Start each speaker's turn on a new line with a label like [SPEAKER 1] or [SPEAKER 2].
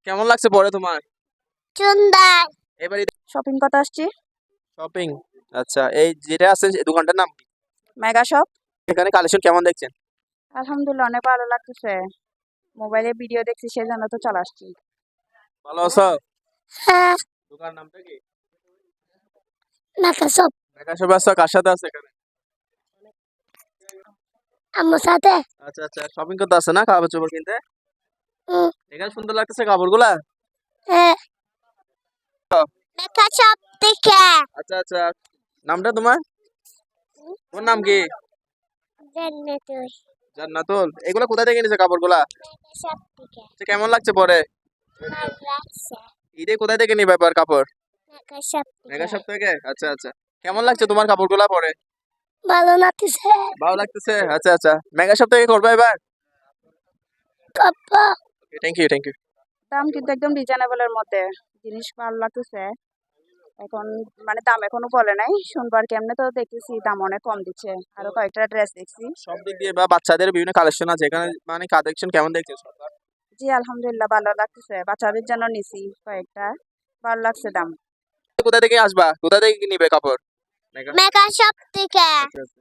[SPEAKER 1] কেমন লাগছে পরে তোমার?
[SPEAKER 2] সুন্দর।
[SPEAKER 1] এবারে
[SPEAKER 3] শপিং করতে আসছি।
[SPEAKER 1] শপিং। আচ্ছা, এই যেটা আছে এই দোকানটার নাম কি?
[SPEAKER 3] Mega shop.
[SPEAKER 1] এখানে কালেকশন কেমন দেখছেন?
[SPEAKER 3] আলহামদুলিল্লাহ অনেক ভালো লাগতেছে। মোবাইলে ভিডিও দেখছি সেজন্য তো চলে আসছি।
[SPEAKER 1] ভালো আছো?
[SPEAKER 2] হ্যাঁ,
[SPEAKER 1] দোকান নামটা কি?
[SPEAKER 2] মেকা সব
[SPEAKER 1] মেগা শপ আছো, কার সাথে আছে এখানে?
[SPEAKER 2] আমার সাথে।
[SPEAKER 1] আচ্ছা আচ্ছা, শপিং করতে আছে না কাপড় চোপড় কিনতে?
[SPEAKER 2] হুম,
[SPEAKER 1] এখানে সুন্দর লাগতেছে কাপড়গুলা।
[SPEAKER 2] হ্যাঁ, মেকা সব থেকে।
[SPEAKER 1] আচ্ছা আচ্ছা, নামটা তোমার? তোমার নাম কি?
[SPEAKER 2] জান্নাতুল।
[SPEAKER 1] জান্নাতুল। এগুলা কোথা থেকে নিয়েছো কাপড়গুলা?
[SPEAKER 2] মেকা সব থেকে।
[SPEAKER 1] আচ্ছা, কেমন লাগছে পরে?
[SPEAKER 2] ভালো লাগছে।
[SPEAKER 1] ঈদে কোথা থেকে নিবে এবার কাপড়?
[SPEAKER 2] মেকা সব
[SPEAKER 1] মেগা
[SPEAKER 2] থেকে।
[SPEAKER 1] শপ থেকে। আচ্ছা আচ্ছা, কেমন লাগছে তোমার কাপড়গুলা পরে?
[SPEAKER 2] ভালো লাগতেছে।
[SPEAKER 1] ভালো লাগতেছে। আচ্ছা আচ্ছা, মেগা শপ থেকে করবে এবার?
[SPEAKER 2] কাপড়
[SPEAKER 1] থ্যাংক ইউ থ্যাংক ইউ।
[SPEAKER 3] দাম কিন্তু একদম রিজনেবলের মধ্যে। জিনিস ভালো লাগতেছে। এখন মানে দাম এখনো বলে নাই। শুনবার কেমনে তো দেখতেছি দাম অনেক কম দিচ্ছে। আরো কয়েকটা ড্রেস দেখছি।
[SPEAKER 1] সব দিক দিয়ে বা বাচ্চাদের বিভিন্ন কালেকশন আছে এখানে, মানে কালেকশন কেমন দেখছেন সবার?
[SPEAKER 3] জি আলহামদুলিল্লাহ ভালো লাগতেছে। বাচ্চাদের জন্য নিছি কয়েকটা। ভালো লাগছে দাম।
[SPEAKER 1] কোথা থেকে আসবা, কোথা থেকে নিবে কাপড়? মেগা।
[SPEAKER 2] মেকা সব থেকে।
[SPEAKER 1] আচ্ছা আচ্ছা।